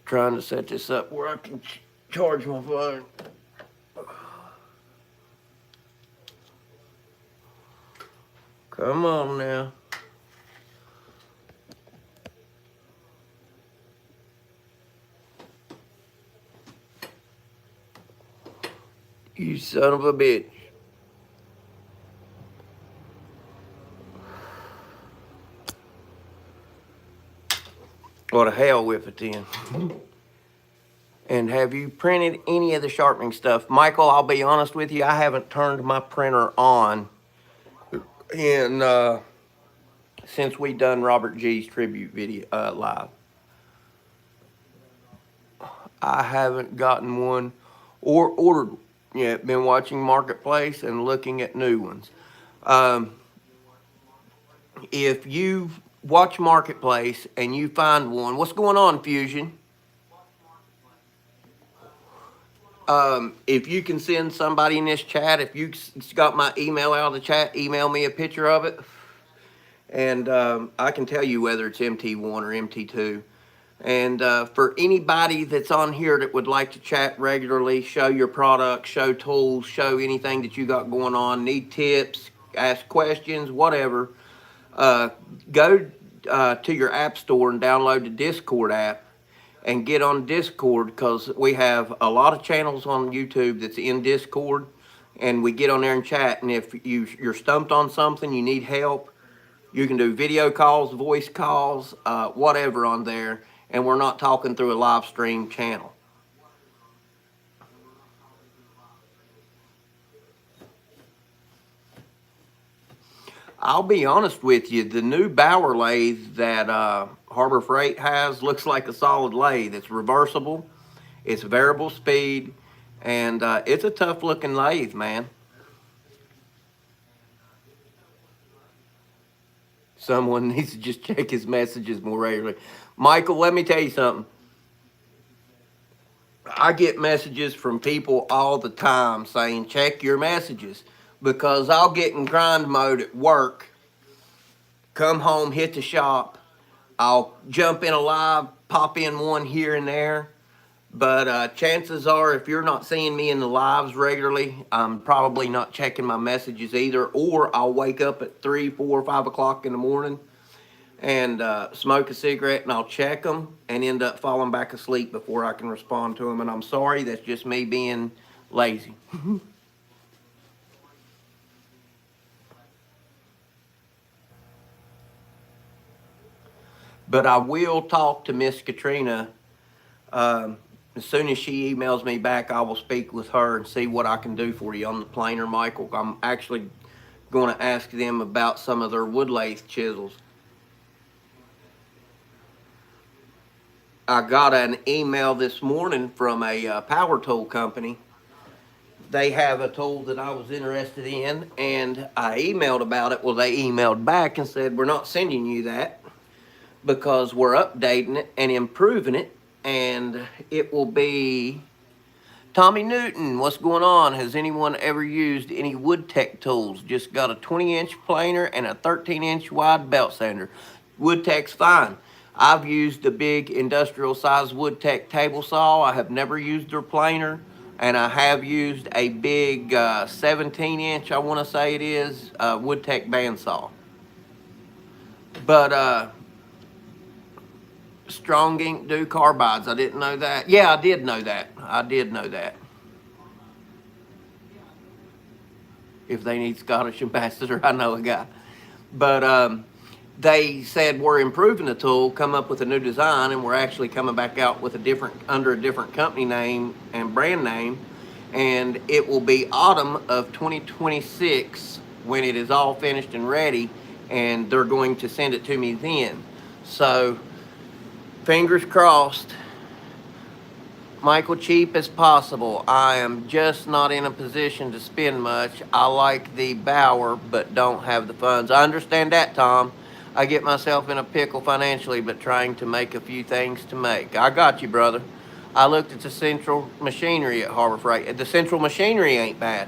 Trying to set this up where I can charge my phone. Come on now. You son of a bitch. What a hell with it then. And have you printed any of the sharpening stuff? Michael, I'll be honest with you, I haven't turned my printer on in since we done Robert G's tribute video live. I haven't gotten one or ordered yet. Been watching Marketplace and looking at new ones. Um, if you watch Marketplace and you find one, what's going on, Fusion? If you can send somebody in this chat, if you got my email out of the chat, email me a picture of it, and I can tell you whether it's MT1 or MT2. And for anybody that's on here that would like to chat regularly, show your product, show tools, show anything that you got going on, need tips, ask questions, whatever, uh, go to your app store and download the Discord app and get on Discord, because we have a lot of channels on YouTube that's in Discord, and we get on there and chat. And if you're stumped on something, you need help, you can do video calls, voice calls, whatever on there, and we're not talking through a live stream channel. I'll be honest with you, the new Bauer lathe that Harbor Freight has. Looks like a solid lathe. It's reversible. It's variable speed, and it's a tough looking lathe, man. Someone needs to just check his messages more regularly. Michael, let me tell you something. I get messages from people all the time saying, check your messages, because I'll get in grind mode at work, come home, hit the shop. I'll jump in a live, pop in one here and there. But chances are, if you're not seeing me in the lives regularly, I'm probably not checking my messages either. Or I'll wake up at 3, 4, 5 o'clock in the morning and smoke a cigarette, and I'll check them and end up falling back asleep before I can respond to them. And I'm sorry, that's just me being lazy. But I will talk to Miss Katrina. As soon as she emails me back, I will speak with her and see what I can do for you on the planer, Michael. I'm actually going to ask them about some of their wood lathe chisels. I got an email this morning from a power tool company. They have a tool that I was interested in, and I emailed about it. Well, they emailed back and said, we're not sending you that because we're updating it and improving it, and it will be Tommy Newton. What's going on? Has anyone ever used any WoodTech tools? Just got a 20-inch planer and a 13-inch wide belt sander. WoodTech's fine. I've used a big industrial size WoodTech table saw. I have never used their planer, and I have used a big 17-inch, I want to say it is, WoodTech bandsaw. But Strong Ink do carbides. I didn't know that. Yeah, I did know that. I did know that. If they need Scottish ambassador, I know a guy. But they said we're improving the tool, come up with a new design, and we're actually coming back out with a different, under a different company name and brand name, and it will be autumn of 2026 when it is all finished and ready, and they're going to send it to me then. So fingers crossed. Michael, cheap as possible. I am just not in a position to spend much. I like the Bauer, but don't have the funds. I understand that, Tom. I get myself in a pickle financially, but trying to make a few things to make. I got you, brother. I looked at the central machinery at Harbor Freight. The central machinery ain't bad.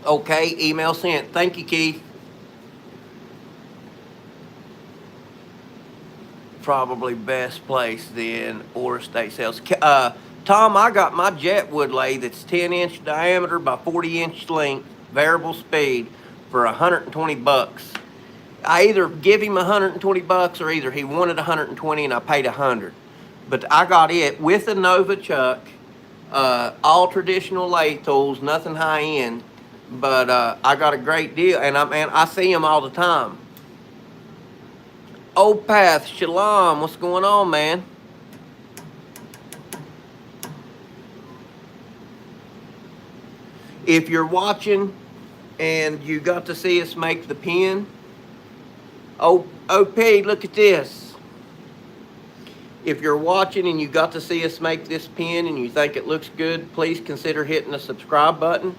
Okay, email sent. Thank you, Keith. Probably best place then, or estate sales. Tom, I got my jet wood lathe that's 10-inch diameter by 40-inch length, variable speed, for $120. I either give him $120 or either he wanted 120 and I paid 100. But I got it with a Nova chuck, all traditional lathe tools, nothing high end. But I got a great deal, and I see him all the time. Old Path, Shalom, what's going on, man? If you're watching and you got to see us make the pen, OP, look at this. If you're watching and you got to see us make this pen and you think it looks good, please consider hitting the subscribe button.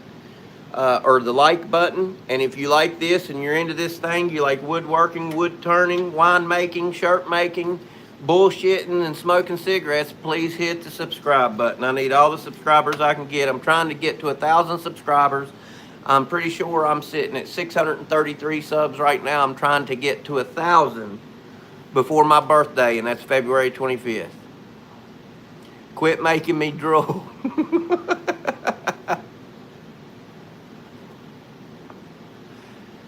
Or the like button. And if you like this and you're into this thing, you like woodworking, wood turning, wine making, shirt making, bullshitting, and smoking cigarettes, please hit the subscribe button. I need all the subscribers I can get. I'm trying to get to 1,000 subscribers. I'm pretty sure I'm sitting at 633 subs right now. I'm trying to get to 1,000 before my birthday, and that's February 25th. Quit making me drool.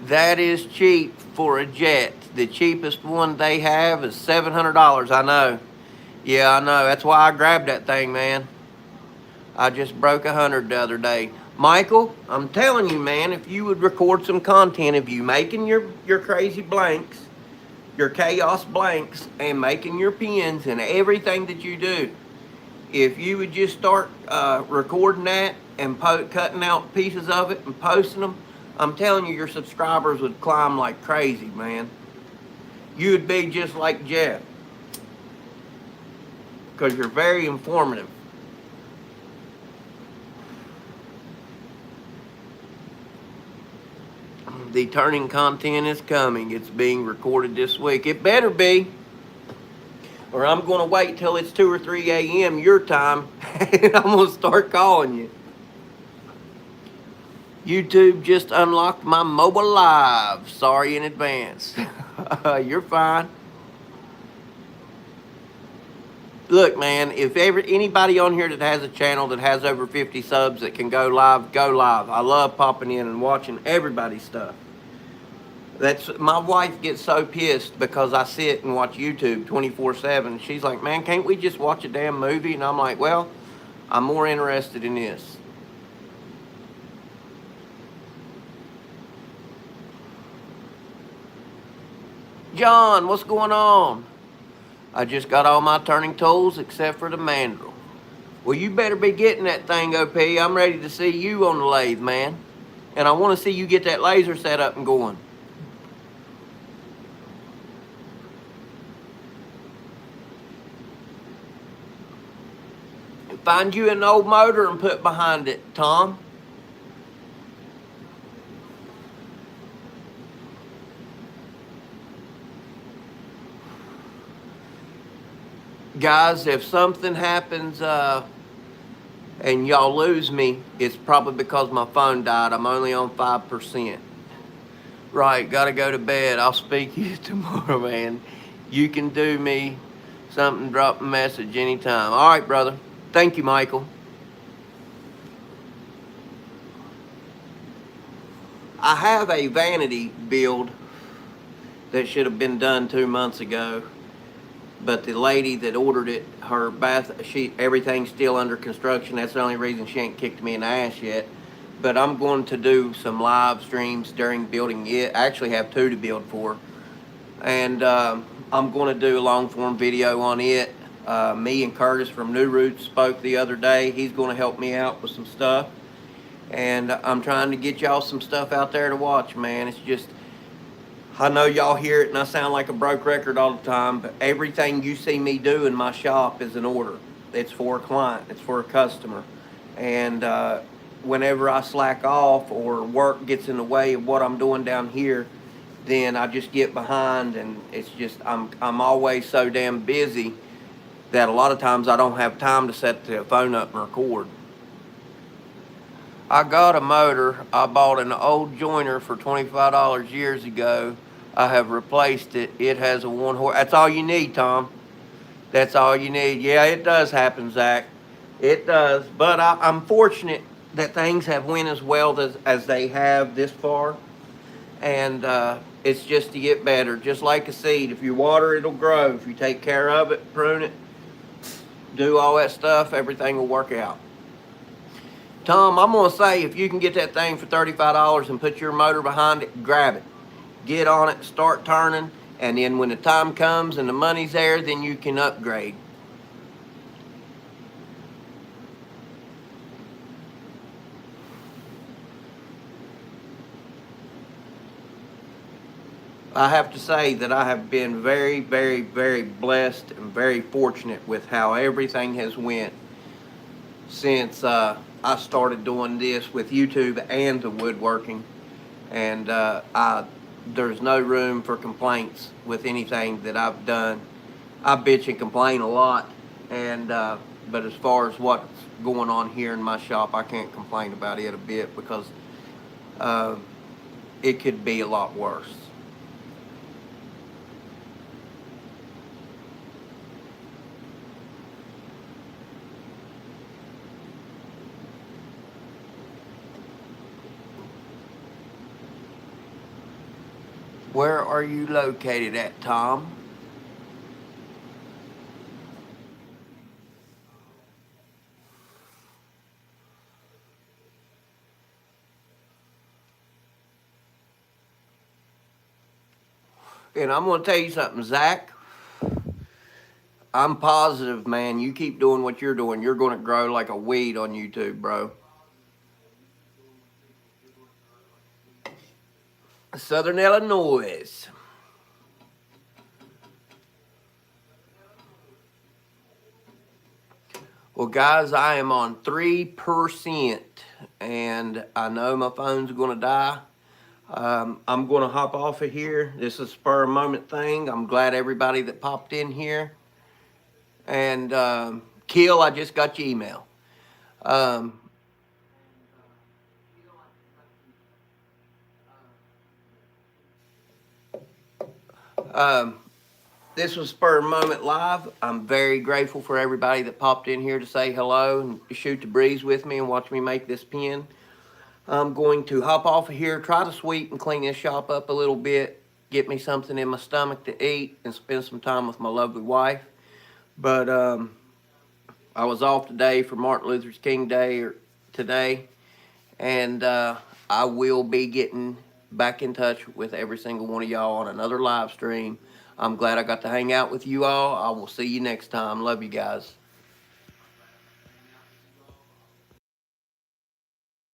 That is cheap for a jet. The cheapest one they have is $700. I know. Yeah, I know. That's why I grabbed that thing, man. I just broke 100 the other day. Michael, I'm telling you, man, if you would record some content of you making your crazy blanks, your chaos blanks, and making your pens and everything that you do, if you would just start recording that and cutting out pieces of it and posting them, I'm telling you, your subscribers would climb like crazy, man. you would be just like Jeff because you're very informative. The turning content is coming. It's being recorded this week. It better be, or I'm going to wait till it's 2 or 3 a.m. your time, and I'm going to start calling you. YouTube just unlocked my mobile live. Sorry in advance. You're fine. Look, man, if ever anybody on here that has a channel that has over 50 subs that can go live, go live. I love popping in and watching everybody's stuff. That's my wife gets so pissed because I sit and watch YouTube 24/7. She's like, "Man, can't we just watch a damn movie?" And I'm like, "Well, I'm more interested in this." John, what's going on? I just got all my turning tools except for the mandrel. Well, you better be getting that thing, OP. I'm ready to see you on the lathe, man. And I want to see you get that laser set up and going. Find you an old motor and put behind it, Tom. Guys, if something happens and y'all lose me, it's probably because my phone died. I'm only on 5%. Right, gotta go to bed. I'll speak to you tomorrow, man. You can do me something, drop a message anytime. All right, brother. Thank you, Michael. I have a vanity build that should have been done 2 months ago, but the lady that ordered it, her everything's still under construction. That's the only reason she ain't kicked me in the ass yet. But I'm going to do some live streams during building it. I actually have 2 to build for, and I'm going to do a long form video on it. Me and Curtis from New Roots spoke the other day. He's going to help me out with some stuff, and I'm trying to get y'all some stuff out there to watch, man. It's just, I know y'all hear it and I sound like a broke record all the time, but everything you see me do in my shop is an order. It's for a client, it's for a customer. And whenever I slack off or work gets in the way of what I'm doing down here, then I just get behind, and it's just, I'm always so damn busy that a lot of times I don't have time to set the phone up and record. I got a motor. I bought an old joiner for $25 years ago. I have replaced it. It has a 1 horse. That's all you need, Tom. That's all you need. Yeah, it does happen, Zach. It does. But I'm fortunate that things have went as well as they have this far. And it's just to get better. Just like a seed. If you water, it'll grow. If you take care of it, prune it, do all that stuff, everything will work out. Tom, I'm going to say, if you can get that thing for $35 and put your motor behind it, grab it. Get on it, start turning, and then when the time comes and the money's there, then you can upgrade. I have to say that I have been very, very, very blessed and very fortunate with how everything has went since I started doing this with YouTube and the woodworking. And there's no room for complaints with anything that I've done. I bitch and complain a lot, and but as far as what's going on here in my shop, I can't complain about it a bit because uh, it could be a lot worse. Where are you located at, Tom? And I'm going to tell you something, Zach. I'm positive, man. You keep doing what you're doing, you're going to grow like a weed on YouTube, bro. Southern Illinois. Well, guys, I am on 3%, and I know my phone's going to die. I'm going to hop off of here. This is a spur of moment thing. I'm glad everybody that popped in here. And Kill, I just got your email. Um, um, this was Spur of Moment Live. I'm very grateful for everybody that popped in here to say hello and shoot the breeze with me and watch me make this pen. I'm going to hop off of here, try to sweep and clean this shop up a little bit, get me something in my stomach to eat, and spend some time with my lovely wife. But I was off today for Martin Luther King Day or today, and I will be getting back in touch with every single one of y'all on another live stream. I'm glad I got to hang out with you all. I will see you next time. Love you guys.